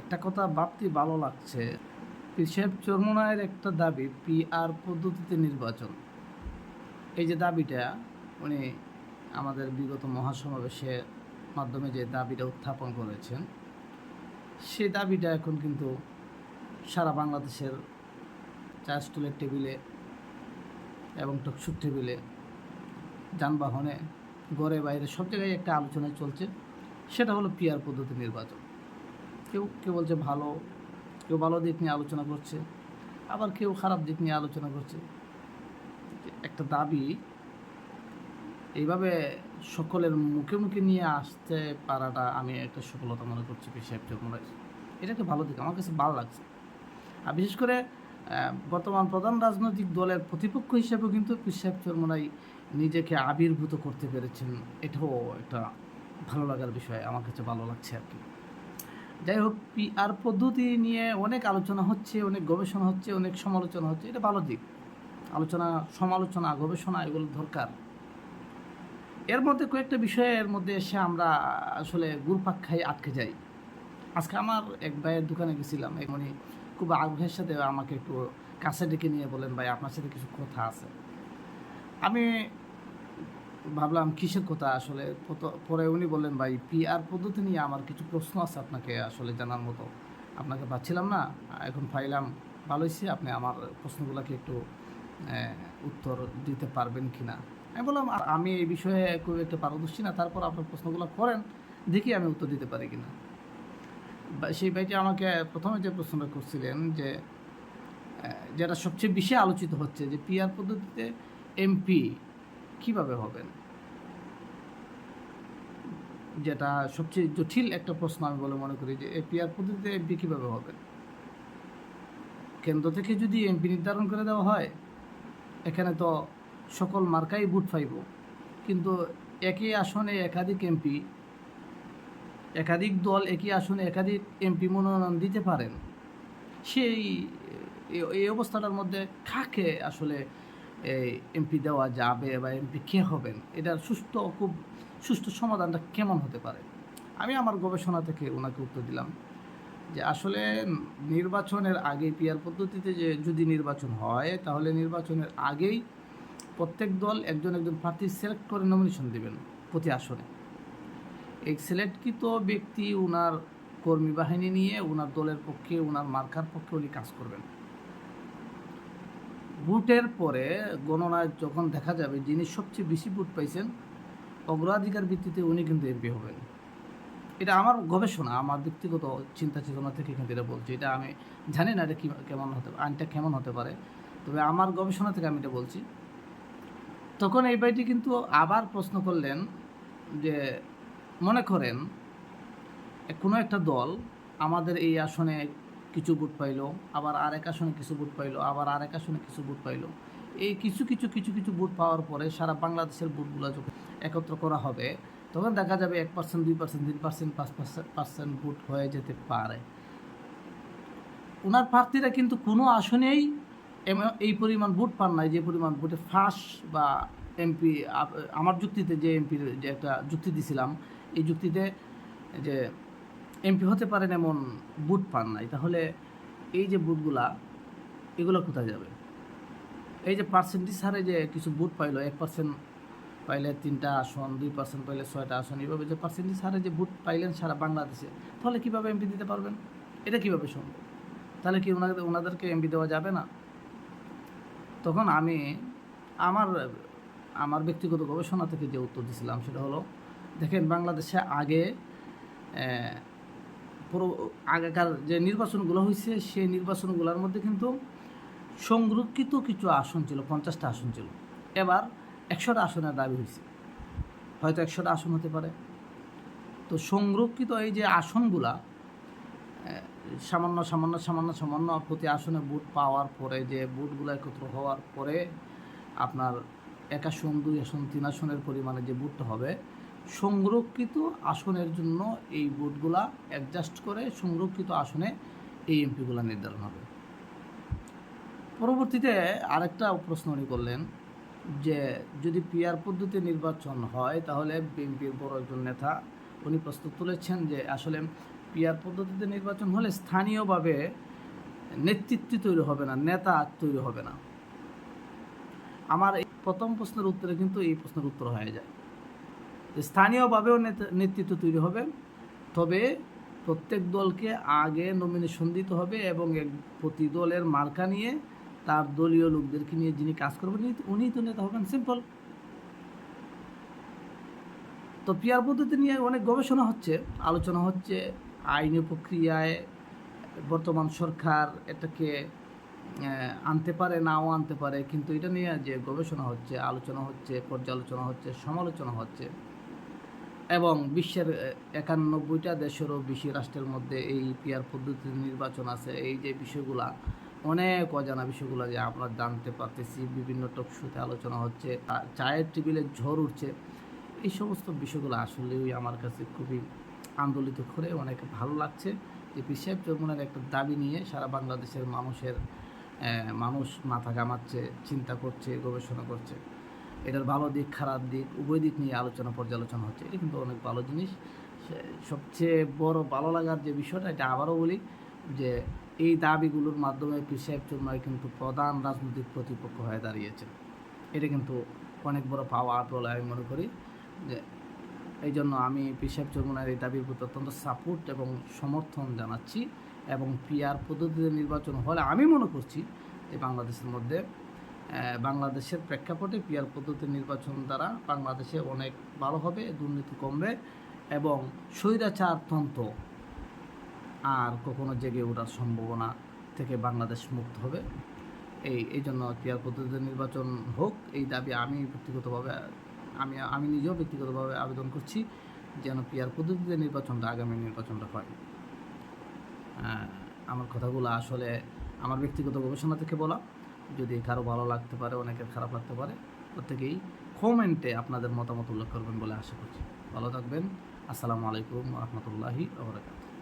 একটা কথা ভাবতে ভালো লাগছে, পীর সাহেব চরমোনাইয়ের একটা দাবি পিআর পদ্ধতিতে নির্বাচন। এই যে দাবিটা উনি আমাদের বিগত মহাসমাবেশের মাধ্যমে যে দাবিটা উত্থাপন করেছেন, সেই দাবিটা এখন কিন্তু সারা বাংলাদেশের চা স্টলের টেবিলে এবং টকশুর টেবিলে, যানবাহনে, ঘরে বাইরে সব জায়গায় একটা আলোচনা চলছে। সেটা হলো পিআর পদ্ধতি নির্বাচন। কেউ কেউ বলছে ভালো, কেউ ভালো দিক নিয়ে আলোচনা করছে, আবার কেউ খারাপ দিক নিয়ে আলোচনা করছে। একটা দাবি এইভাবে সকলের মুখে মুখে নিয়ে আসতে পারাটা আমি একটা সফলতা মনে করছি পীর সাহেব চরমোনাই। এটা একটা ভালো দিক, আমার কাছে ভালো লাগছে। আর বিশেষ করে বর্তমান প্রধান রাজনৈতিক দলের প্রতিপক্ষ হিসেবেও কিন্তু পীর সাহেব চরমোনাই নিজেকে আবির্ভূত করতে পেরেছেন। এটাও একটা ভালো লাগার বিষয়, আমার কাছে ভালো লাগছে আর কি। যাই হোক, পিআর পদ্ধতি নিয়ে অনেক আলোচনা হচ্ছে, অনেক গবেষণা হচ্ছে, অনেক সমালোচনা হচ্ছে। এটা ভালো দিক। আলোচনা, সমালোচনা, গবেষণা এগুলো দরকার। এর মধ্যে কয়েকটা বিষয়ের মধ্যে এসে আমরা আসলে ঘুরপাক খাই, আটকে যাই। আজকে আমার এক ভাইয়ের দোকানে গেছিলাম, উনি খুব আগ্রহের সাথে আমাকে একটু কাছে ডেকে নিয়ে বলেন, ভাই আপনার সাথে কিছু কথা আছে। আমি ভাবলাম কিসের কথা আসলে। পরে উনি বললেন, ভাই পিআর পদ্ধতি নিয়ে আমার কিছু প্রশ্ন আছে আপনাকে আসলে জানার মতো, আপনাকে পাচ্ছিলাম না, এখন পাইলাম, ভালো হয়েছে। আপনি আমার প্রশ্নগুলোকে একটু উত্তর দিতে পারবেন কি না। আমি বললাম, আমি এই বিষয়ে খুব একটা পারদর্শী না, তারপর আপনার প্রশ্নগুলো করেন, দেখি আমি উত্তর দিতে পারি কিনা। সেই ভাইটি আমাকে প্রথমে যে প্রশ্নটা করছিলেন, যে যেটা সবচেয়ে বেশি আলোচিত হচ্ছে, যে পিআর পদ্ধতিতে এমপি কিভাবে হবেন, যেটা সবচেয়ে জটিল একটা প্রশ্ন আমি বলে মনে করি। যে পিআর পদ্ধতিতে এমপি কীভাবে হবেন? কেন্দ্র থেকে যদি এমপি নির্ধারণ করে দেওয়া হয়, এখানে তো সকল মার্কাই ভোট পাইব, কিন্তু একই আসনে একাধিক এমপি, একাধিক দল একই আসনে একাধিক এমপি মনোনয়ন দিতে পারেন। সেই এই অবস্থাটার মধ্যে কাকে আসলে এমপি দেওয়া যাবে বা এমপি কে হবেন, এটার খুব সুষ্ঠু সমাধানটা কেমন হতে পারে? আমি আমার গবেষণা থেকে ওনাকে উত্তর দিলাম যে আসলে নির্বাচনের আগে পিআর পদ্ধতিতে যে যদি নির্বাচন হয়, তাহলে নির্বাচনের আগেই প্রত্যেক দল একজন একজন প্রার্থী সিলেক্ট করে নমিনেশন দেবেন প্রতি আসনে। এই সিলেক্টকৃত ব্যক্তি ওনার কর্মী বাহিনী নিয়ে ওনার দলের পক্ষে, ওনার মার্কার পক্ষে উনি কাজ করবেন। ভোটের পরে গণনায় যখন দেখা যাবে যিনি সবচেয়ে বেশি ভোট পাইছেন, অগ্রাধিকার ভিত্তিতে উনি কিন্তু এমপি হবেন। এটা আমার গবেষণা, আমার ব্যক্তিগত চিন্তা চেতনা থেকে কিন্তু এটা বলছি। এটা আমি জানি না এটা কেমন হতে, আইনটা কেমন হতে পারে, তবে আমার গবেষণা থেকে আমি এটা বলছি। তখন এই ভাইটি কিন্তু আবার প্রশ্ন করলেন যে, মনে করেন কোনো একটা দল আমাদের এই আসনে কিছু ভোট পাইলো, আবার আরেক আসনে কিছু ভোট পাইলো, আবার আরেক আসনে কিছু ভোট পাইলো। এই কিছু কিছু কিছু কিছু ভোট পাওয়ার পরে সারা বাংলাদেশের ভোটগুলো যখন একত্র করা হবে, তখন দেখা যাবে 1%, 2%, 3%, 5% ভোট হয়ে যেতে পারে। ওনার প্রার্থীরা কিন্তু কোনো আসনেই এই পরিমাণ ভোট পান নাই যে পরিমাণ ভোটে ফার্স্ট বা এমপি। আমার যুক্তিতে যে এমপির যে একটা যুক্তি দিছিলাম, এই যুক্তিতে যে এমপি হতে পারেন এমন ভোট পান নাই, তাহলে এই যে ভোটগুলা, এগুলো কোথায় যাবে? এই যে পার্সেন্টেজ হারে যে কিছু ভোট পাইলো, 1% পাইলে 3টা আসন, 2% পাইলে 6টা আসন, এইভাবে যে পার্সেন্টেজ হারে যে ভোট পাইলেন সারা বাংলাদেশে, তাহলে কীভাবে এমপি দিতে পারবেন? এটা কীভাবে সম্ভব? তাহলে কি ওনাদেরকে এমপি দেওয়া যাবে না? তখন আমি আমার আমার ব্যক্তিগত গবেষণা থেকে যে উত্তর দিয়েছিলাম সেটা হলো, দেখেন বাংলাদেশে আগেকার যে নির্বাচনগুলো হয়েছে, সেই নির্বাচনগুলোর মধ্যে কিন্তু সংরক্ষিত কিছু আসন ছিল, 50টা আসন ছিল। এবার 100টা আসনের দাবি হয়েছে, হয়তো 100টা আসন হতে পারে। তো সংরক্ষিত এই যে আসনগুলা, সামান্য সামান্য সামান্য সামান্য প্রতি আসনে ভোট পাওয়ার পরে, যে ভোটগুলো একত্র হওয়ার পরে আপনার 1 আসন, 2 আসন, 3 আসনের পরিমাণে যে ভোটটা হবে, সংরক্ষিত আসনের জন্য এই ভোটগুলা অ্যাডজাস্ট করে সংরক্ষিত আসনে এই এমপিগুলো নির্ধারণ হবে। পরবর্তীতে আরেকটা প্রশ্ন উনি করলেন যে, যদি পিআর পদ্ধতি নির্বাচন হয়, তাহলে বিএনপির বড় একজন নেতা উনি প্রশ্ন তুলেছেন যে আসলে পিআর পদ্ধতিতে নির্বাচন হলে স্থানীয়ভাবে নেতৃত্ব তৈরি হবে না, নেতা তৈরি হবে না। আমার এই প্রথম প্রশ্নের উত্তরে কিন্তু এই প্রশ্নের উত্তর হয়ে যায় যে স্থানীয়ভাবেও নেতৃত্ব তৈরি হবে, তবে প্রত্যেক দলকে আগে নমিনেশন দিতে হবে এবং প্রতি দলের মার্কা নিয়ে তার দলীয় লোকদেরকে নিয়ে যিনি কাজ করবেন উনিই তো নেতা হবেন, সিম্পল। তো পিআর পদ্ধতি নিয়ে অনেক গবেষণা হচ্ছে, আলোচনা হচ্ছে, আইনি প্রক্রিয়ায় বর্তমান সরকার এটাকে আনতে পারে, নাও আনতে পারে, কিন্তু এটা নিয়ে যে গবেষণা হচ্ছে, আলোচনা হচ্ছে, পর্যালোচনা হচ্ছে, সমালোচনা হচ্ছে, এবং বিশ্বের 91টা দেশেরও বেশি রাষ্ট্রের মধ্যে এই পিআর পদ্ধতির নির্বাচন আছে। এই যে বিষয়গুলা, অনেক অজানা বিষয়গুলো যে আমরা জানতে পারতেছি, বিভিন্ন টকশোতে আলোচনা হচ্ছে, চায়ের টেবিলে ঝড় উঠছে, এই সমস্ত বিষয়গুলো আসলেই আমার কাছে খুবই আন্দোলিত করে, অনেক ভালো লাগছে যে পীর সাহেব চরমোনাইর একটা দাবি নিয়ে সারা বাংলাদেশের মানুষ মাথা ঘামাচ্ছে, চিন্তা করছে, গবেষণা করছে। এটার ভালো দিক, খারাপ দিক, উভয় দিক নিয়ে আলোচনা পর্যালোচনা হচ্ছে। এটা কিন্তু অনেক ভালো জিনিস। সবচেয়ে বড় ভালো লাগার যে বিষয়টা, এটা আবারও বলি যে এই দাবিগুলোর মাধ্যমে পীর সাহেব চরমোনাই কিন্তু প্রধান রাজনৈতিক প্রতিপক্ষ হয়ে দাঁড়িয়েছে। এটা কিন্তু অনেক বড় পাওয়ার বলে আমি মনে করি। যে এই জন্য আমি পীর সাহেব চরমোনাইয়ের এই দাবির প্রতি অত্যন্ত সাপোর্ট এবং সমর্থন জানাচ্ছি, এবং পিআর পদ্ধতিতে নির্বাচন হলে আমি মনে করছি যে বাংলাদেশের প্রেক্ষাপটে পিআর পদ্ধতির নির্বাচন দ্বারা বাংলাদেশে অনেক ভালো হবে, দুর্নীতি কমবে এবং স্বৈরাচারতন্ত্র আর কখনো জেগে ওঠার সম্ভাবনা থেকে বাংলাদেশ মুক্ত হবে। এই জন্য পিআর পদ্ধতিতে নির্বাচন হোক, এই দাবি আমি নিজেও ব্যক্তিগতভাবে আবেদন করছি যেন পিআর পদ্ধতিতে আগামী নির্বাচনটা হয়। আমার কথাগুলো আসলে আমার ব্যক্তিগত গবেষণা থেকে বলা, যদি কারো ভালো লাগতে পারে, অনেকের খারাপ লাগতে পারে, প্রত্যেকেই কমেন্টে আপনাদের মতামত উল্লেখ করবেন বলে আশা করছি। ভালো থাকবেন। আসসালামু আলাইকুম ওয়া রাহমাতুল্লাহি ওয়া বারাকাতুহু।